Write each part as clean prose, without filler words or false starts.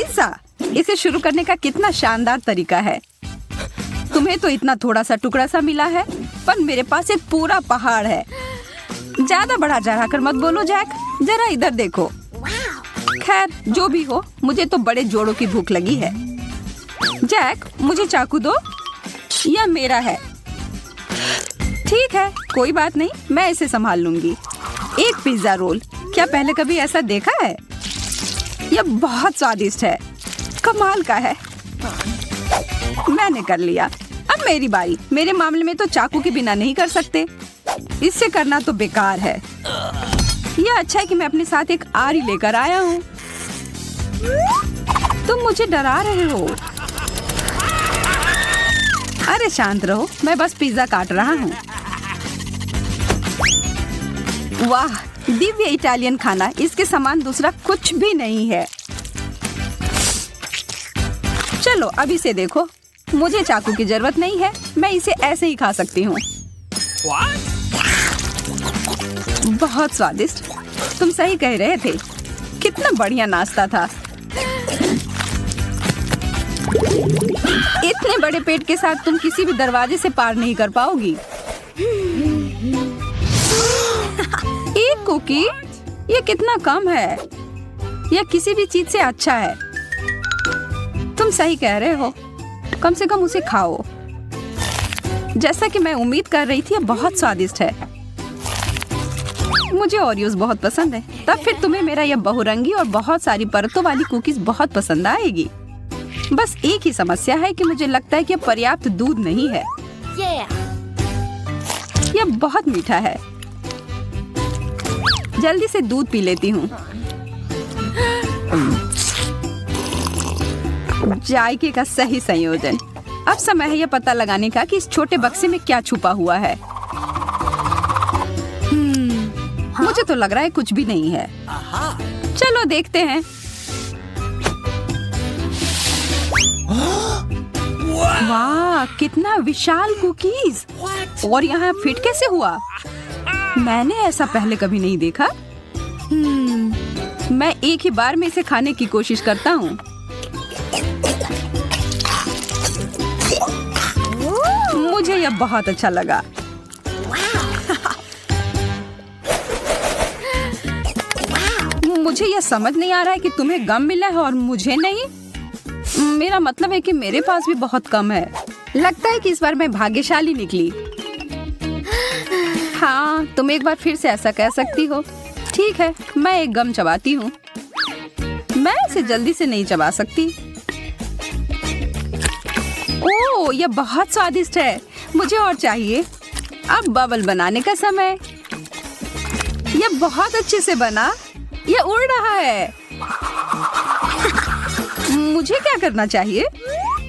Pizza, इसे शुरू करने का कितना शानदार तरीका है। तुम्हें तो इतना थोड़ा सा टुकड़ा सा मिला है, पर मेरे पास एक पूरा पहाड़ है। ज्यादा बढ़ा चढ़ा कर मत बोलो जैक, जरा इधर देखो। खैर जो भी हो, मुझे तो बड़े जोड़ों की भूख लगी है। जैक, मुझे चाकू दो, यह मेरा है। ठीक है, कोई बात नहीं, मैं इसे संभाल लूंगी। एक पिज्जा रोल, क्या पहले कभी ऐसा देखा है? यह बहुत स्वादिष्ट है, कमाल का है। मैंने कर लिया, अब मेरी बारी। मेरे मामले में तो चाकू के बिना नहीं कर सकते, इससे करना तो बेकार है। यह अच्छा है कि मैं अपने साथ एक आरी लेकर आया हूँ। तुम मुझे डरा रहे हो। अरे शांत रहो, मैं बस पिज्जा काट रहा हूँ। वाह, दिव्य इटालियन खाना, इसके समान दूसरा कुछ भी नहीं है। चलो अब इसे देखो, मुझे चाकू की जरूरत नहीं है, मैं इसे ऐसे ही खा सकती हूँ। बहुत स्वादिष्ट, तुम सही कह रहे थे, कितना बढ़िया नाश्ता था। इतने बड़े पेट के साथ तुम किसी भी दरवाजे से पार नहीं कर पाओगी। एक कुकी, ये कितना कम है। यह किसी भी चीज से अच्छा है। तुम सही कह रहे हो, कम से कम उसे खाओ। जैसा कि मैं उम्मीद कर रही थी, यह बहुत स्वादिष्ट है। मुझे ओरियोज बहुत पसंद है, तब फिर तुम्हें मेरा यह बहुरंगी और बहुत सारी परतों वाली कुकीज बहुत पसंद आएगी। बस एक ही समस्या है कि मुझे लगता है कि पर्याप्त दूध नहीं है। यह बहुत मीठा है, जल्दी से दूध पी लेती हूँ। जायके का सही संयोजन। अब समय है यह पता लगाने का कि इस छोटे बक्से में क्या छुपा हुआ है। मुझे तो लग रहा है कुछ भी नहीं है। चलो देखते हैं। वाह, कितना विशाल कुकीज! और यहाँ फिट कैसे हुआ? मैंने ऐसा पहले कभी नहीं देखा। मैं एक ही बार में इसे खाने की कोशिश करता हूँ। मुझे यह बहुत अच्छा लगा। मुझे यह समझ नहीं आ रहा है कि तुम्हें गम मिला है और मुझे नहीं। मेरा मतलब है कि मेरे पास भी बहुत कम है। लगता है कि इस बार मैं भाग्यशाली निकली। हाँ, तुम एक बार फिर से ऐसा कह सकती हो। ठीक है, मैं एक गम चबाती हूँ। मैं इसे जल्दी से नहीं चबा सकती। ओह, यह बहुत स्वादिष्ट है, मुझे और चाहिए। अब बबल बनाने का समय। यह बहुत अच्छे से बना, यह उड़ रहा है। मुझे क्या करना चाहिए?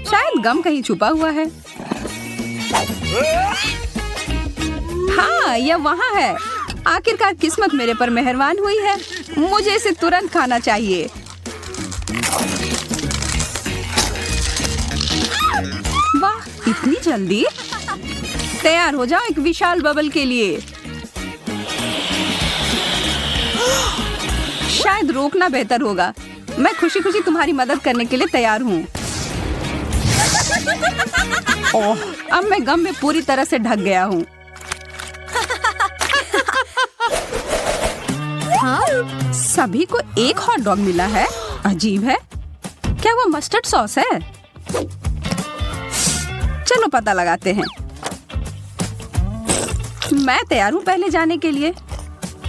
शायद गम कहीं छुपा हुआ है। हाँ, यह वहाँ है। आखिरकार किस्मत मेरे पर मेहरबान हुई है। मुझे इसे तुरंत खाना चाहिए। वाह, इतनी जल्दी! तैयार हो जाओ एक विशाल बबल के लिए। शायद रोकना बेहतर होगा। मैं खुशी खुशी तुम्हारी मदद करने के लिए तैयार हूँ। ओह, अब मैं गम में पूरी तरह से ढक गया हूँ। हाँ? सभी को एक हॉट डॉग मिला है, अजीब है। क्या वो मस्टर्ड सॉस है? चलो पता लगाते हैं। मैं तैयार हूँ पहले जाने के लिए।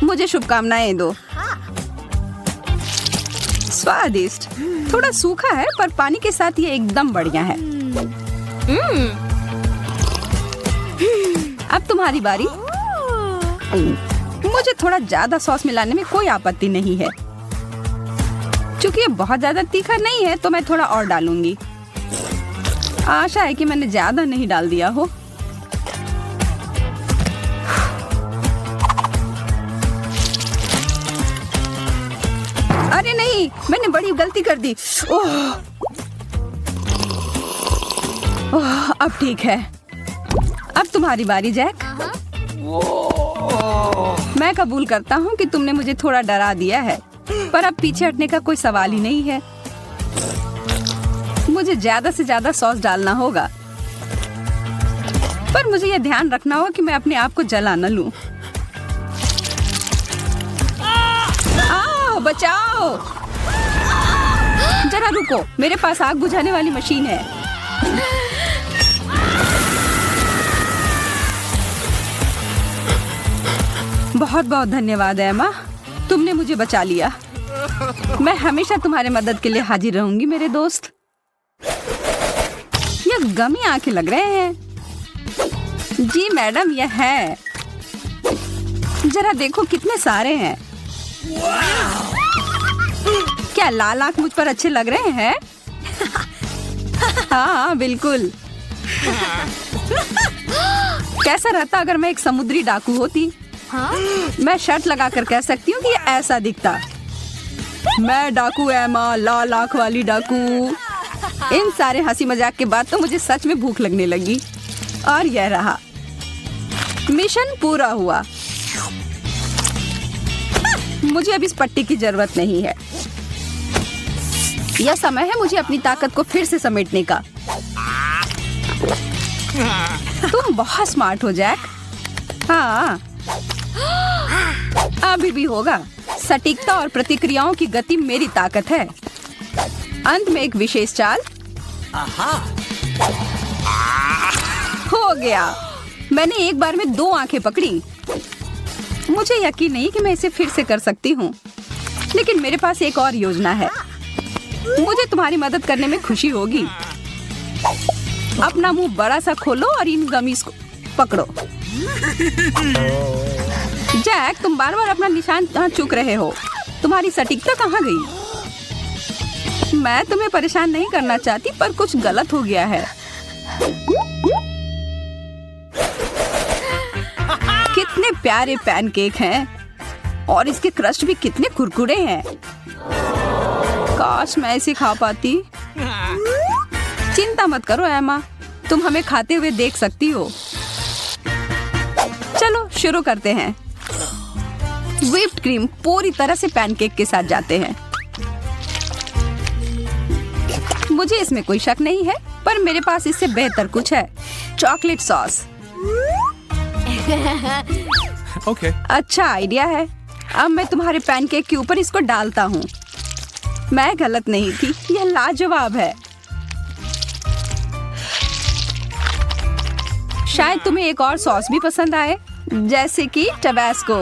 मुझे शुभकामनाएं दो। स्वादिष्ट, थोड़ा सूखा है पर पानी के साथ ये एकदम बढ़िया है। अब तुम्हारी बारी। मुझे थोड़ा ज्यादा सॉस मिलाने में कोई आपत्ति नहीं है। क्योंकि ये बहुत ज्यादा तीखा नहीं है तो मैं थोड़ा और डालूंगी। आशा है कि मैंने ज्यादा नहीं डाल दिया हो। अरे नहीं, मैंने बड़ी गलती कर दी। ओह, अब ठीक है। अब तुम्हारी बारी जैक। मैं कबूल करता हूँ कि तुमने मुझे थोड़ा डरा दिया है, पर अब पीछे हटने का कोई सवाल ही नहीं है। मुझे ज्यादा से ज्यादा सॉस डालना होगा, पर मुझे यह ध्यान रखना होगा कि मैं अपने आप को जला न लूं। आओ, बचाओ! जरा रुको, मेरे पास आग बुझाने वाली मशीन है। बहुत बहुत धन्यवाद एमा, तुमने मुझे बचा लिया। मैं हमेशा तुम्हारे मदद के लिए हाजिर रहूंगी मेरे दोस्त। यह गमी आंखें लग रहे हैं। जी मैडम, यह है। जरा देखो कितने सारे हैं। क्या लाल आंख मुझ पर अच्छे लग रहे हैं? हाँ बिल्कुल। कैसा रहता अगर मैं एक समुद्री डाकू होती? मैं शर्ट लगाकर कह सकती हूँ कि ये ऐसा दिखता। मैं डाकू एमा, लाल आंख वाली डाकू। इन सारे हंसी मजाक के बाद तो मुझे सच में भूख लगने लगी। और यह रहा, मिशन पूरा हुआ। मुझे अब इस पट्टी की जरूरत नहीं है। यह समय है मुझे अपनी ताकत को फिर से समेटने का। तुम बहुत स्मार्ट हो जैक। हाँ, अभी भी होगा। सटीकता और प्रतिक्रियाओं की गति मेरी ताकत है। अंत में एक विशेष चाल। हो गया। मैंने एक बार में 2 आंखें पकड़ी। मुझे यकीन नहीं कि मैं इसे फिर से कर सकती हूँ, लेकिन मेरे पास एक और योजना है। मुझे तुम्हारी मदद करने में खुशी होगी। अपना मुंह बड़ा सा खोलो और इन गमीज को पकड़ो। जैक, तुम बार बार अपना निशान चूक रहे हो। तुम्हारी सटीकता कहाँ गई? मैं तुम्हें परेशान नहीं करना चाहती, पर कुछ गलत हो गया है। कितने प्यारे पैनकेक हैं और इसके क्रस्ट भी कितने कुरकुरे हैं। काश मैं इसे खा पाती। चिंता मत करो एमा, तुम हमें खाते हुए देख सकती हो। चलो शुरू करते हैं। व्हिप्ड क्रीम पूरी तरह से पैनकेक के साथ जाते हैं। मुझे इसमें कोई शक नहीं है, पर मेरे पास इससे बेहतर कुछ है। Chocolate sauce. Okay. अच्छा आइडिया है। अब मैं तुम्हारे पैनकेक के ऊपर इसको डालता हूँ। मैं गलत नहीं थी, यह लाजवाब है। शायद तुम्हें एक और सॉस भी पसंद आए, जैसे कि टबैस्को।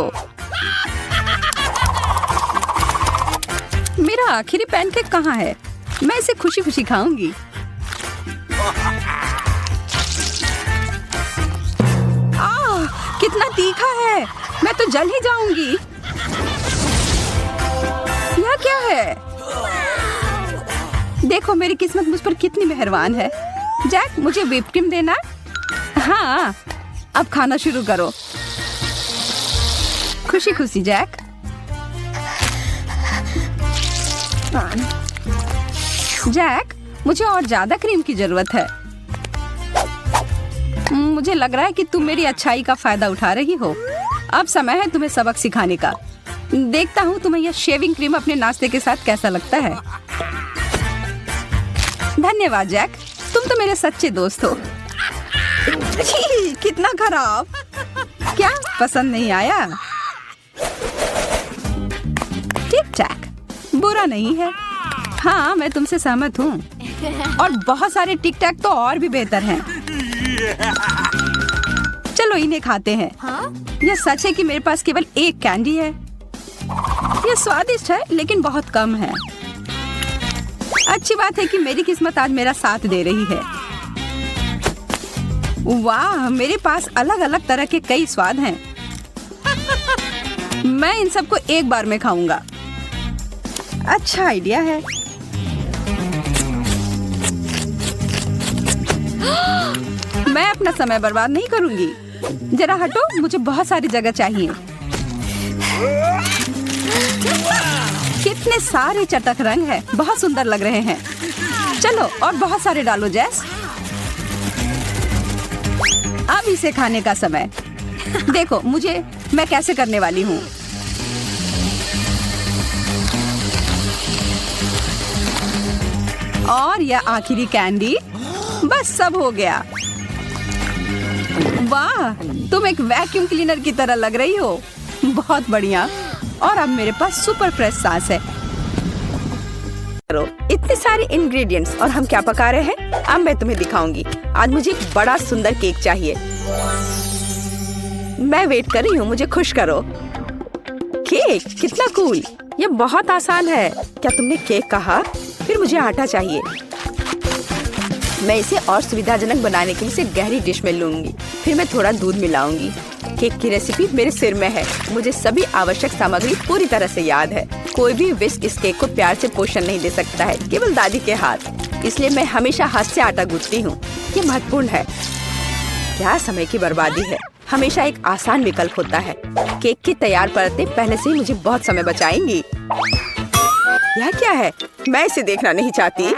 मेरा आखिरी पैनकेक कहाँ है? मैं इसे खुशी खुशी खाऊंगी। कितना तीखा है, मैं तो जल ही जाऊंगी। यह क्या है? देखो मेरी किस्मत मुझ पर कितनी मेहरबान है। जैक, मुझे व्हिप क्रीम देना। हाँ, अब खाना शुरू करो। खुशी खुशी जैक। जैक, मुझे और ज्यादा क्रीम की जरूरत है। मुझे लग रहा है कि तुम मेरी अच्छाई का फायदा उठा रही हो। अब समय है तुम्हें सबक सिखाने का। देखता हूँ तुम्हें यह शेविंग क्रीम अपने नाश्ते के साथ कैसा लगता है। धन्यवाद जैक, तुम तो मेरे सच्चे दोस्त हो। छी, कितना खराब। क्या पसंद नहीं आया? ठीक ठाक, बुरा नहीं है। हाँ, मैं तुमसे सहमत हूँ। और बहुत सारे टिक टैक तो और भी बेहतर हैं। चलो इन्हें खाते हैं। यह सच है कि मेरे पास केवल एक कैंडी है। यह स्वादिष्ट है, लेकिन बहुत कम है। अच्छी बात है कि मेरी किस्मत आज मेरा साथ दे रही है। वाह, मेरे पास अलग अलग तरह के कई स्वाद हैं। मैं इन सबको एक बार में खाऊंगा। अच्छा आइडिया है। मैं अपना समय बर्बाद नहीं करूंगी। जरा हटो, मुझे बहुत सारी जगह चाहिए। कितने सारे चटक रंग हैं, बहुत सुंदर लग रहे हैं। चलो और बहुत सारे डालो जैस। अब इसे खाने का समय। देखो मैं कैसे करने वाली हूँ। और यह आखिरी कैंडी, बस सब हो गया। वाह, तुम एक वैक्यूम क्लीनर की तरह लग रही हो। बहुत बढ़िया। और अब मेरे पास सुपर फ्रेश सॉस है। इतने सारे इंग्रेडिएंट्स और हम क्या पका रहे हैं, अब मैं तुम्हें दिखाऊंगी। आज मुझे एक बड़ा सुंदर केक चाहिए। मैं वेट कर रही हूँ, मुझे खुश करो। केक कितना कूल। ये बहुत आसान है। क्या तुमने केक कहा? फिर मुझे आटा चाहिए। मैं इसे और सुविधाजनक बनाने के लिए इसे गहरी डिश में लूंगी। फिर मैं थोड़ा दूध मिलाऊंगी। केक की रेसिपी मेरे सिर में है। मुझे सभी आवश्यक सामग्री पूरी तरह से याद है। कोई भी विस्क इस केक को प्यार से पोषण नहीं दे सकता है, केवल दादी के हाथ। इसलिए मैं हमेशा हाथ से आटा गूंथती हूँ। ये महत्वपूर्ण है। क्या समय की बर्बादी है। हमेशा एक आसान विकल्प होता है। केक की तैयार परतें पहले से ही मुझे बहुत समय बचाएंगी। यह क्या है? मैं इसे देखना नहीं चाहती।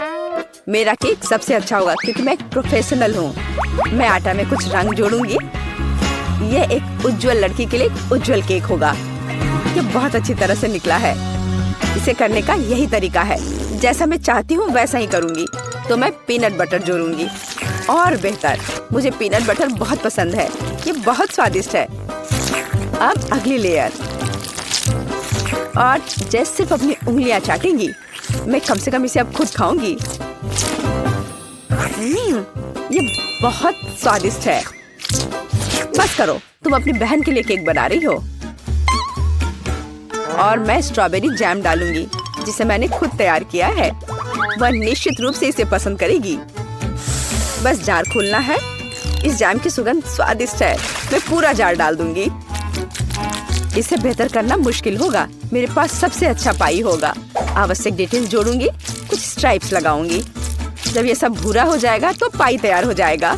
मेरा केक सबसे अच्छा होगा क्योंकि मैं एक प्रोफेशनल हूँ। मैं आटा में कुछ रंग जोड़ूंगी। यह एक उज्जवल लड़की के लिए उज्जवल केक होगा। ये बहुत अच्छी तरह से निकला है। इसे करने का यही तरीका है। जैसा मैं चाहती हूँ वैसा ही करूँगी। तो मैं पीनट बटर जोड़ूंगी। और बेहतर, मुझे पीनट बटर बहुत पसंद है। ये बहुत स्वादिष्ट है। अब अगली लेयर। और जैसे सिर्फ अपनी उंगलियां चाटेंगी, मैं कम से कम इसे अब खुद खाऊंगी। ये बहुत स्वादिष्ट है। बस करो, तुम अपनी बहन के लिए केक बना रही हो। और मैं स्ट्रॉबेरी जैम डालूंगी जिसे मैंने खुद तैयार किया है। वह निश्चित रूप से इसे पसंद करेगी। बस जार खोलना है। इस जैम की सुगंध स्वादिष्ट है। मैं पूरा जार डाल दूंगी। इसे बेहतर करना मुश्किल होगा। मेरे पास सबसे अच्छा पाई होगा। आवश्यक डिटेल्स जोड़ूंगी। कुछ स्ट्राइप्स लगाऊंगी। जब ये सब भूरा हो जाएगा तो पाई तैयार हो जाएगा।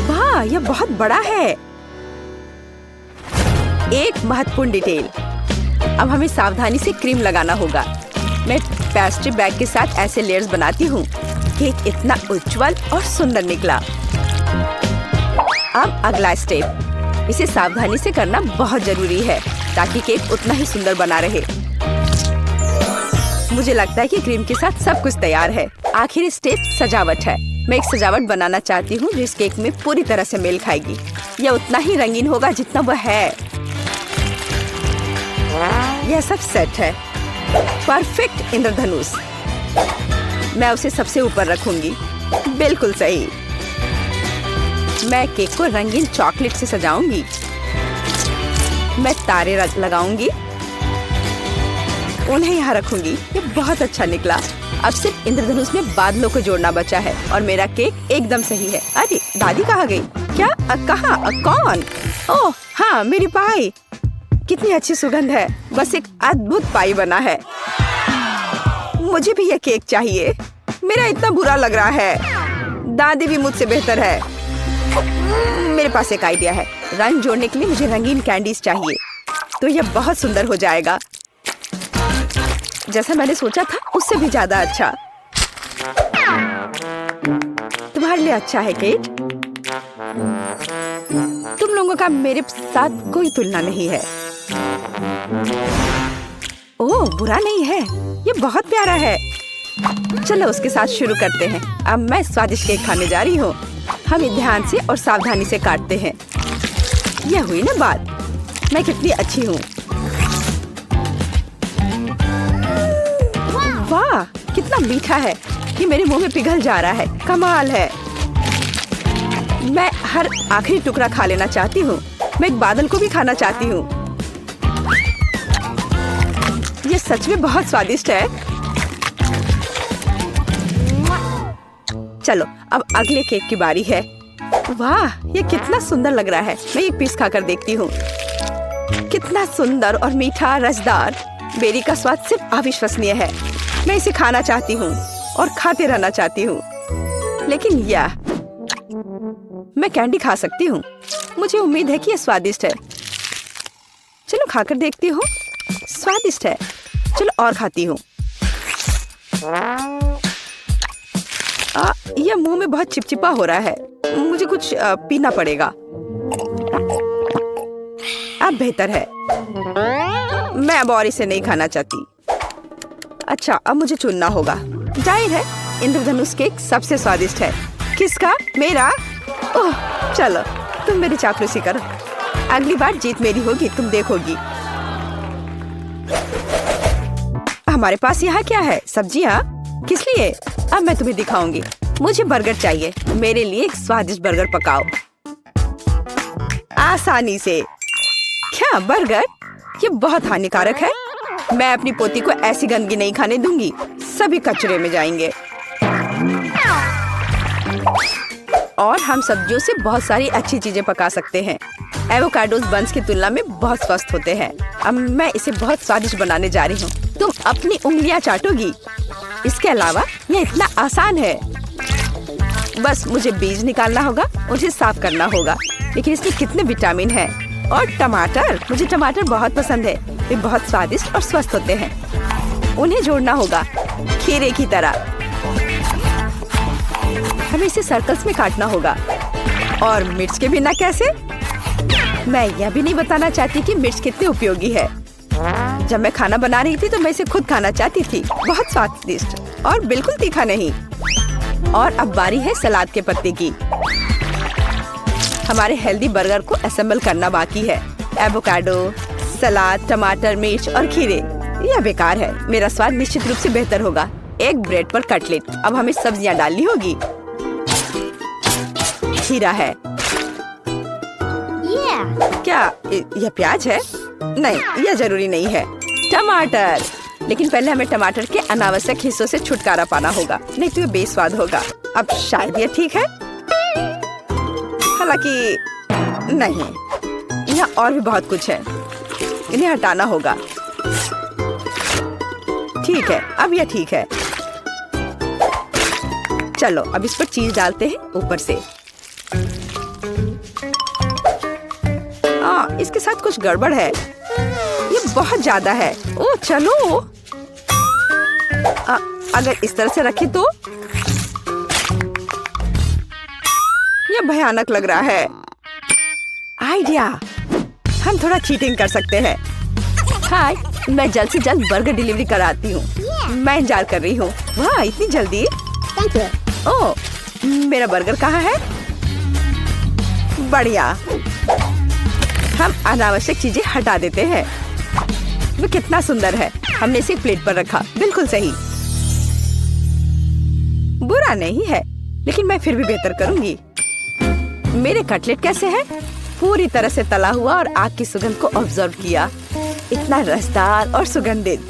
वाह, यह बहुत बड़ा है। एक महत्वपूर्ण डिटेल। अब हमें सावधानी से क्रीम लगाना होगा। मैं पेस्ट्री बैग के साथ ऐसे लेयर्स बनाती हूँ। केक इतना उज्जवल और सुंदर निकला। अब अगला स्टेप। इसे सावधानी से करना बहुत जरूरी है ताकि केक उतना ही सुंदर बना रहे। मुझे लगता है कि क्रीम के साथ सब कुछ तैयार है। आखिरी स्टेप सजावट है। मैं एक सजावट बनाना चाहती हूँ जो इस केक में पूरी तरह से मेल खाएगी। यह उतना ही रंगीन होगा जितना वह है। यह सब सेट है। परफेक्ट इंद्रधनुष। मैं उसे सबसे ऊपर रखूंगी। बिल्कुल सही। मैं केक को रंगीन चॉकलेट से सजाऊंगी। मैं तारे लगाऊंगी। उन्हें यहाँ रखूंगी। ये बहुत अच्छा निकला। अब सिर्फ इंद्रधनुष में बादलों को जोड़ना बचा है और मेरा केक एकदम सही है। अरे, दादी कहाँ गई? क्या? कहाँ? कौन? ओह हाँ, मेरी पाई। कितनी अच्छी सुगंध है। बस एक अद्भुत पाई बना है। मुझे भी यह केक चाहिए। मेरा इतना बुरा लग रहा है। दादी भी मुझसे बेहतर है। मेरे पास एक आइडिया है। रंग जोड़ने के लिए मुझे रंगीन कैंडीज चाहिए। तो यह बहुत सुंदर हो जाएगा। जैसा मैंने सोचा था उससे भी ज्यादा अच्छा। तुम्हारे लिए अच्छा है केट। तुम लोगों का मेरे साथ कोई तुलना नहीं है। ओह, बुरा नहीं है। ये बहुत प्यारा है। चलो उसके साथ शुरू करते हैं। अब मैं स्वादिष्ट केक खाने जा रही हूँ। हम ध्यान से और सावधानी से काटते हैं। यह हुई ना बात। मैं कितनी अच्छी हूँ। वाह, कितना मीठा है। ये मेरे मुंह में पिघल जा रहा है। कमाल है। मैं हर आखिरी टुकड़ा खा लेना चाहती हूँ। मैं एक बादल को भी खाना चाहती हूँ। ये सच में बहुत स्वादिष्ट है। चलो अब अगले केक की बारी है। वाह, ये कितना सुंदर लग रहा है। मैं एक पीस खाकर देखती हूँ। कितना सुंदर और मीठा, रसदार। बेरी का स्वाद सिर्फ अविश्वसनीय है। मैं इसे खाना चाहती हूँ और खाते रहना चाहती हूँ। लेकिन यह मैं कैंडी खा सकती हूँ। मुझे उम्मीद है कि यह स्वादिष्ट है। चलो खाकर देखती हूँ। स्वादिष्ट है। चलो और खाती हूँ। यह मुंह में बहुत चिपचिपा हो रहा है। मुझे कुछ पीना पड़ेगा। अब बेहतर है। मैं अब और इसे नहीं खाना चाहती। अच्छा, अब मुझे चुनना होगा। जाहिर है इंद्रधनुष केक सबसे स्वादिष्ट है। किसका? मेरा? ओह, चलो तुम मेरी चापलूसी करो। अगली बार जीत मेरी होगी, तुम देखोगी। हमारे पास यहाँ क्या है? सब्जियाँ? किस लिए? अब मैं तुम्हें दिखाऊंगी। मुझे बर्गर चाहिए। मेरे लिए एक स्वादिष्ट बर्गर पकाओ आसानी से। क्या बर्गर? ये बहुत हानिकारक है। मैं अपनी पोती को ऐसी गंदगी नहीं खाने दूंगी। सभी कचरे में जाएंगे। और हम सब्जियों से बहुत सारी अच्छी चीजें पका सकते हैं। एवोकाडोस बंस की तुलना में बहुत स्वस्थ होते हैं। अब मैं इसे बहुत स्वादिष्ट बनाने जा रही हूँ। तुम अपनी उंगलियां चाटोगी। इसके अलावा यह इतना आसान है। बस मुझे बीज निकालना होगा, उसे साफ करना होगा। लेकिन इसमें कितने विटामिन हैं। और टमाटर, मुझे टमाटर बहुत पसंद है। वे बहुत स्वादिष्ट और स्वस्थ होते हैं। उन्हें जोड़ना होगा खीरे की तरह। हमें इसे सर्कल्स में काटना होगा। और मिर्च के बिना कैसे? मैं यह भी नहीं बताना चाहती कि मिर्च कितनी उपयोगी है। जब मैं खाना बना रही थी तो मैं इसे खुद खाना चाहती थी। बहुत स्वादिष्ट और बिल्कुल तीखा नहीं। और अब बारी है सलाद के पत्ते की। हमारे हेल्दी बर्गर को असेंबल करना बाकी है। एवोकाडो, सलाद, टमाटर, मिर्च और खीरे। यह बेकार है। मेरा स्वाद निश्चित रूप से बेहतर होगा। एक ब्रेड पर कटलेट। अब हमें सब्जियां डालनी होगी। खीरा है। क्या यह प्याज है? नहीं, यह जरूरी नहीं है। टमाटर। लेकिन पहले हमें टमाटर के अनावश्यक हिस्सों से छुटकारा पाना होगा, नहीं तो यह बेस्वाद होगा। अब शायद यह ठीक है, हालांकि नहीं, यहाँ और भी बहुत कुछ है। इन्हें हटाना होगा। ठीक है, अब यह ठीक है। चलो अब इस पर चीज डालते हैं ऊपर से। हाँ, इसके साथ कुछ गड़बड़ है। ये बहुत ज्यादा है। ओह चलो, अगर इस तरह से रखे तो यह भयानक लग रहा है। आइडिया, हम थोड़ा चीटिंग कर सकते हैं। हाय, मैं जल्द से जल्द बर्गर डिलीवरी कराती हूँ। मैं इंतजार कर रही हूँ। वाह, इतनी जल्दी? ओह, मेरा बर्गर कहाँ है? बढ़िया। हम अनावश्यक चीजें हटा देते हैं। वो कितना सुंदर है। हमने इसे प्लेट पर रखा। बिल्कुल सही। बुरा नहीं है, लेकिन मैं फिर भी बेहतर करूंगी। मेरे कटलेट कैसे हैं? पूरी तरह से तला हुआ और आग की सुगंध को ऑब्जर्व किया। इतना रसदार और सुगंधित।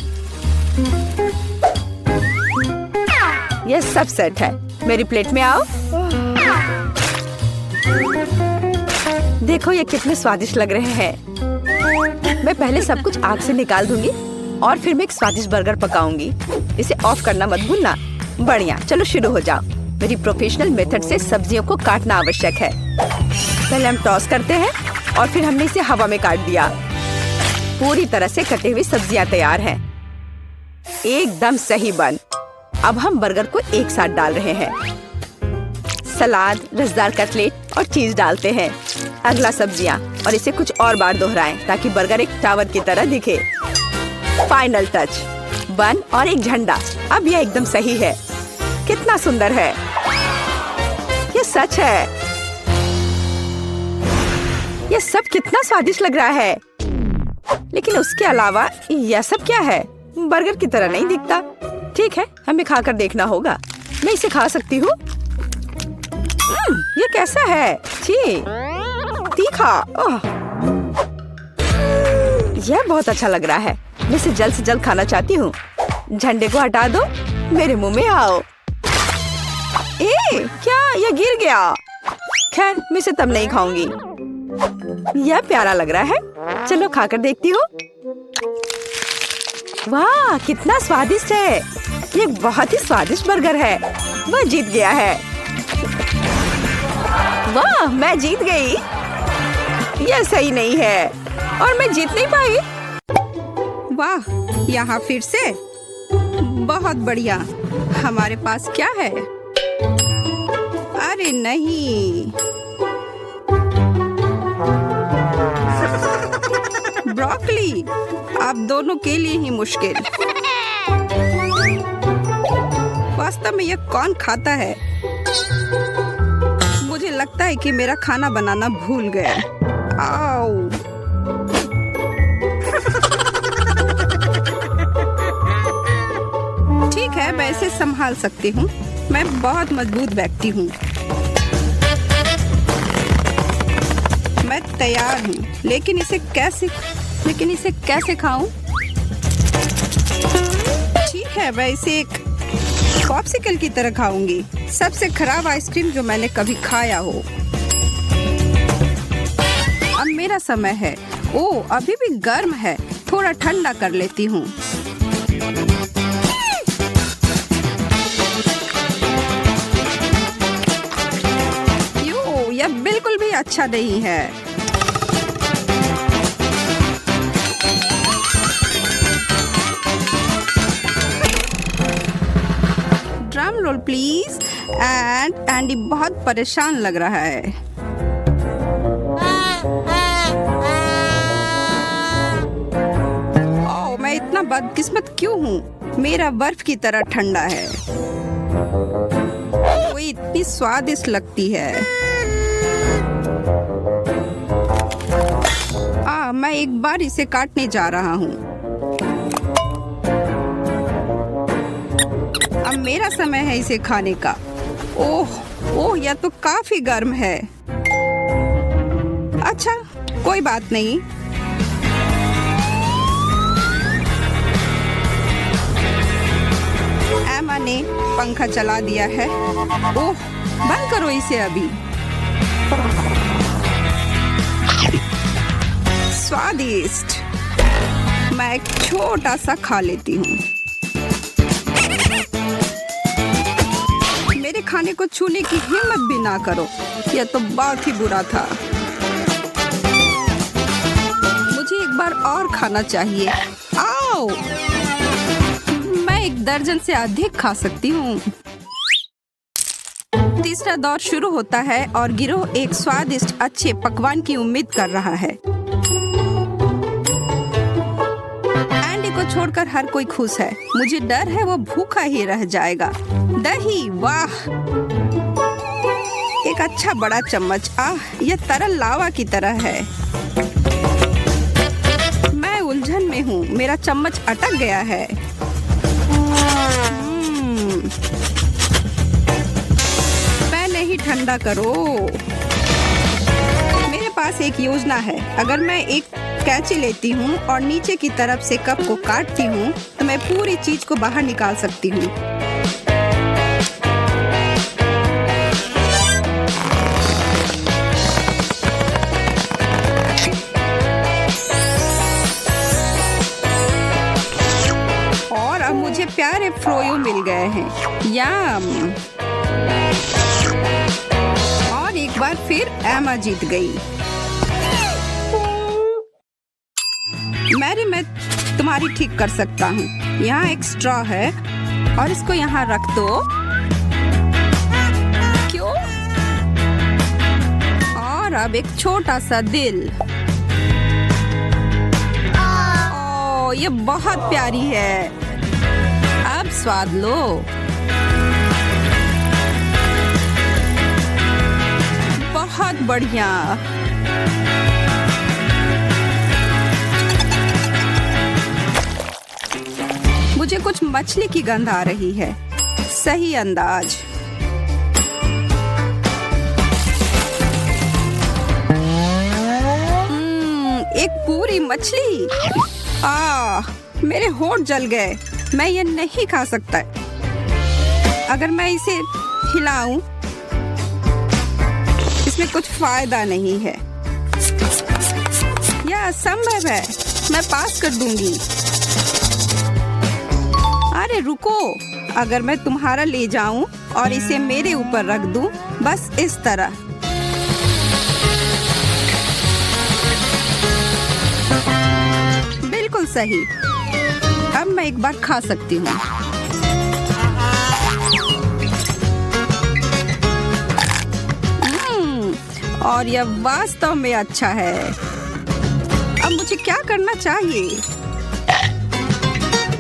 यह सब सेट है। मेरी प्लेट में आओ। देखो ये कितने स्वादिष्ट लग रहे हैं। मैं पहले सब कुछ आग से निकाल दूंगी और फिर मैं एक स्वादिष्ट बर्गर पकाऊंगी। इसे ऑफ करना मत भूलना। बढ़िया, चलो शुरू हो जाओ। मेरी प्रोफेशनल मेथड से सब्जियों को काटना आवश्यक है। पहले हम टॉस करते हैं और फिर हमने इसे हवा में काट दिया। पूरी तरह से कटे हुए सब्जियां तैयार हैं। एकदम सही बन। अब हम बर्गर को एक साथ डाल रहे हैं। सलाद, रसदार कटलेट और चीज डालते हैं। अगला सब्जियां और इसे कुछ और बार दोहराएं ताकि बर्गर एक टावर की तरह दिखे। फाइनल टच, बन और एक झंडा। अब यह एकदम सही है। कितना सुंदर है। यह सच है। यह सब कितना स्वादिष्ट लग रहा है। लेकिन उसके अलावा यह सब क्या है? बर्गर की तरह नहीं दिखता। ठीक है, हमें खाकर देखना होगा। मैं इसे खा सकती हूँ। ये कैसा है? छी, तीखा। ओह, यह बहुत अच्छा लग रहा है। मैं इसे जल्द से जल्द खाना चाहती हूँ। झंडे को हटा दो। मेरे मुंह में आओ। क्या यह गिर गया? खैर, मैं इसे तब नहीं खाऊंगी। यह प्यारा लग रहा है। चलो खाकर देखती हूँ। वाह, कितना स्वादिष्ट है। ये बहुत ही स्वादिष्ट बर्गर है। वह जीत गया है। वाह, मैं जीत गई। यह सही नहीं है और मैं जीत नहीं पाई। वाह, यहाँ फिर से बहुत बढ़िया। हमारे पास क्या है? अरे नहीं, ब्रोकली, आप दोनों के लिए ही मुश्किल। वास्तव में यह कौन खाता है? मुझे लगता है कि मेरा खाना बनाना भूल गए। आओ। ठीक है, मैं इसे संभाल सकती हूँ। मैं बहुत मजबूत व्यक्ति हूँ। मैं तैयार हूँ, लेकिन इसे कैसे खाऊं? ठीक है, मैं इसे एक पॉप्सिकल की तरह खाऊंगी। सबसे खराब आइसक्रीम जो मैंने कभी खाया हो। अब मेरा समय है। ओह, अभी भी गर्म है। थोड़ा ठंडा कर लेती हूँ। यह बिल्कुल भी अच्छा नहीं है। Drum roll please. एंडी बहुत परेशान लग रहा है। ओह, मैं इतना बदकिस्मत क्यों हूँ? मेरा बर्फ की तरह ठंडा है। वो इतनी स्वादिष्ट लगती है। मैं एक बार इसे काटने जा रहा हूँ। अब मेरा समय है इसे खाने का। ओह, यह तो काफी गर्म है। अच्छा, कोई बात नहीं। एमा ने पंखा चला दिया है। ओह, बंद करो इसे अभी। स्वादिष्ट। मैं एक छोटा सा खा लेती हूँ। मेरे खाने को छूने की हिम्मत भी ना करो। यह तो बहुत ही बुरा था। मुझे एक बार और खाना चाहिए। आओ, मैं एक दर्जन से अधिक खा सकती हूँ। तीसरा दौर शुरू होता है और गिरोह एक स्वादिष्ट अच्छे पकवान की उम्मीद कर रहा है। को छोड़कर हर कोई खुश है। मुझे डर है वो भूखा ही रह जाएगा। दही, वाह, एक अच्छा बड़ा चम्मच। यह तरल लावा की तरह है। मैं उलझन में हूँ। मेरा चम्मच अटक गया है। पहले ही ठंडा करो। मेरे पास एक योजना है। अगर मैं एक कैंची लेती हूँ और नीचे की तरफ से कप को काटती हूँ तो मैं पूरी चीज को बाहर निकाल सकती हूँ। और अब मुझे प्यारे फ्रोयो मिल गए हैं। यम। और एक बार फिर एमा जीत गई। मैं तुम्हारी ठीक कर सकता हूँ। यहाँ एक स्ट्रॉ है और इसको यहाँ रख दो। क्यों? और अब एक छोटा सा दिल। ओह, ये बहुत प्यारी है। अब स्वाद लो। बहुत बढ़िया। मुझे कुछ मछली की गंध आ रही है। सही अंदाज। एक पूरी मछली। मेरे होंठ जल गए। मैं ये नहीं खा सकता। अगर मैं इसे हिलाऊं, इसमें कुछ फायदा नहीं है। यह असंभव है। मैं पास कर दूंगी। अरे रुको, अगर मैं तुम्हारा ले जाऊं और इसे मेरे ऊपर रख दूं, बस इस तरह। बिल्कुल सही। अब मैं एक बार खा सकती हूँ। और यह वास्तव में अच्छा है। अब मुझे क्या करना चाहिए?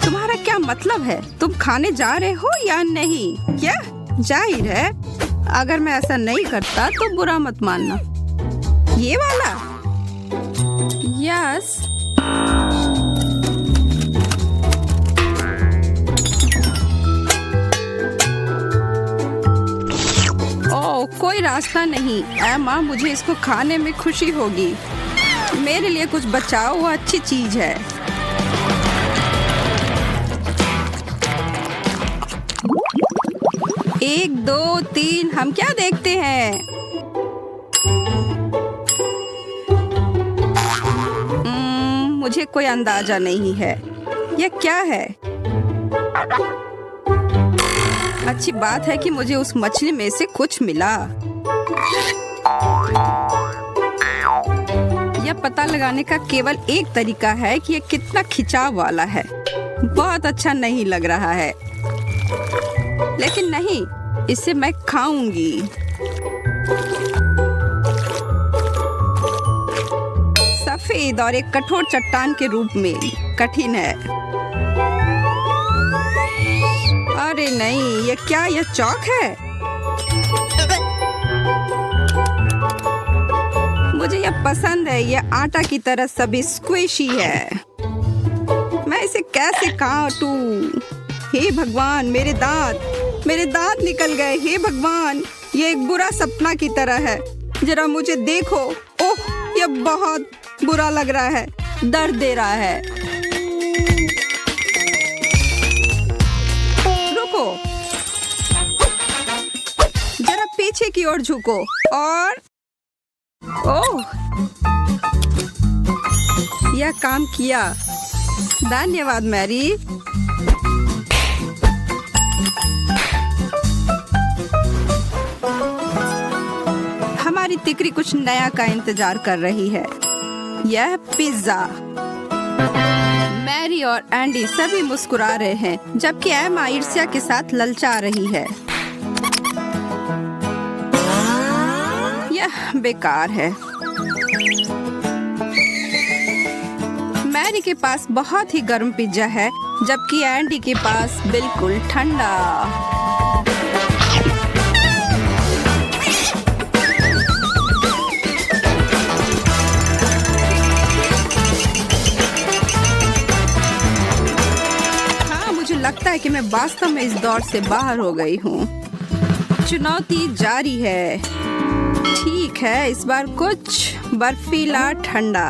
तुम्हारा क्या मतलब है? तुम खाने जा रहे हो या नहीं? क्या? जाहिर है, अगर मैं ऐसा नहीं करता तो बुरा मत मानना। ये वाला? यस। ओह, कोई रास्ता नहीं। एमा, मुझे इसको खाने में खुशी होगी। मेरे लिए कुछ बचाओ, वो अच्छी चीज है। एक, दो, तीन, हम क्या देखते हैं? मुझे कोई अंदाजा नहीं है। यह क्या है? अच्छी बात है कि मुझे उस मछली में से कुछ मिला। यह पता लगाने का केवल एक तरीका है कि यह कितना खिंचाव वाला है। बहुत अच्छा नहीं लग रहा है, लेकिन नहीं, इसे मैं खाऊंगी। सफेद और एक कठोर चट्टान के रूप में कठिन है। अरे नहीं, ये क्या? यह चौक है? मुझे यह पसंद है। यह आटा की तरह सभी स्क्विशी है। मैं इसे कैसे काटूं? हे भगवान, मेरे दांत निकल गए। हे भगवान, ये एक बुरा सपना की तरह है। जरा मुझे देखो। ओह, यह बहुत बुरा लग रहा है, दर्द दे रहा है। रुको, जरा पीछे की ओर झुको और ओह, यह काम किया। धन्यवाद मैरी। हमारी तिकरी कुछ नया का इंतजार कर रही है। यह पिज्जा। मैरी और एंडी सभी मुस्कुरा रहे हैं, जबकि एमा ईर्ष्या के साथ ललचा रही है। यह बेकार है। मैरी के पास बहुत ही गर्म पिज्जा है, जबकि एंडी के पास बिल्कुल ठंडा। लगता है कि मैं वास्तव में इस दौर से बाहर हो गई हूँ। चुनौती जारी है। ठीक है, इस बार कुछ बर्फीला ठंडा।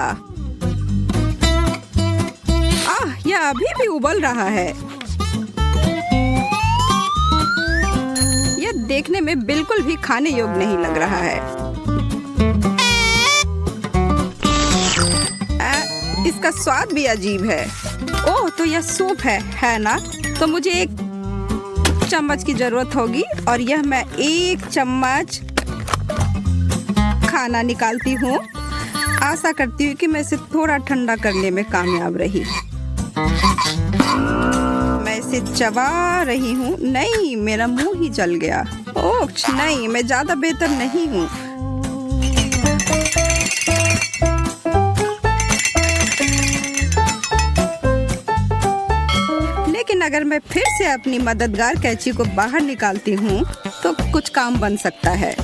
यह अभी भी उबल रहा है। यह देखने में बिल्कुल भी खाने योग्य नहीं लग रहा है। इसका स्वाद भी अजीब है। ओह, तो यह सूप है ना? तो मुझे एक चम्मच की जरूरत होगी और यह मैं एक चम्मच खाना निकालती हूँ। आशा करती हूँ कि मैं इसे थोड़ा ठंडा करने में कामयाब रही। मैं इसे चबा रही हूँ। नहीं, मेरा मुंह ही जल गया। ओह नहीं, मैं ज्यादा बेहतर नहीं हूँ। अगर मैं फिर से अपनी मददगार कैंची को बाहर निकालती हूँ तो कुछ काम बन सकता है।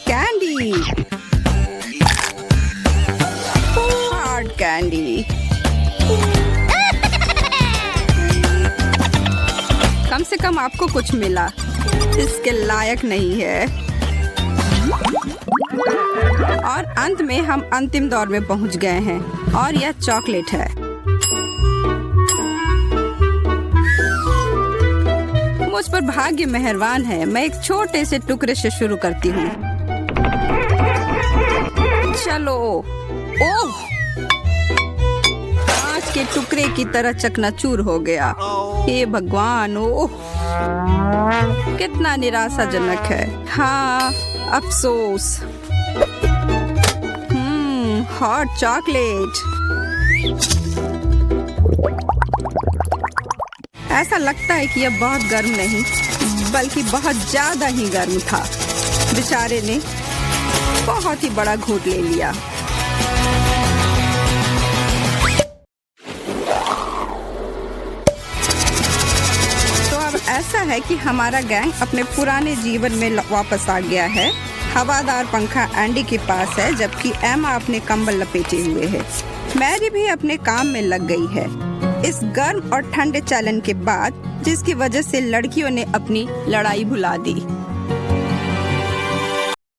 Candy, hard candy. कम से कम आपको कुछ मिला। इसके लायक नहीं है। और अंत में हम अंतिम दौर में पहुंच गए हैं और यह चॉकलेट है। मुझ पर भाग्य मेहरबान है। मैं एक छोटे से टुकड़े से शुरू करती हूँ। चलो। ओह, कांच के टुकड़े की तरह चकनाचूर हो गया। हे भगवान, ओह, कितना निराशाजनक है। हाँ, अफसोस। Hot chocolate. ऐसा लगता है कि यह बहुत गर्म नहीं, बल्कि बहुत ज्यादा ही गर्म था। बेचारे ने बहुत ही बड़ा घूंट ले लिया। तो अब ऐसा है कि हमारा गैंग अपने पुराने जीवन में वापस आ गया है। हवादार पंखा एंडी के पास है, जबकि एमा अपने कंबल लपेटे हुए है। मैरी भी अपने काम में लग गई है। इस गर्म और ठंडे चलन के बाद, जिसकी वजह से लड़कियों ने अपनी लड़ाई भुला दी।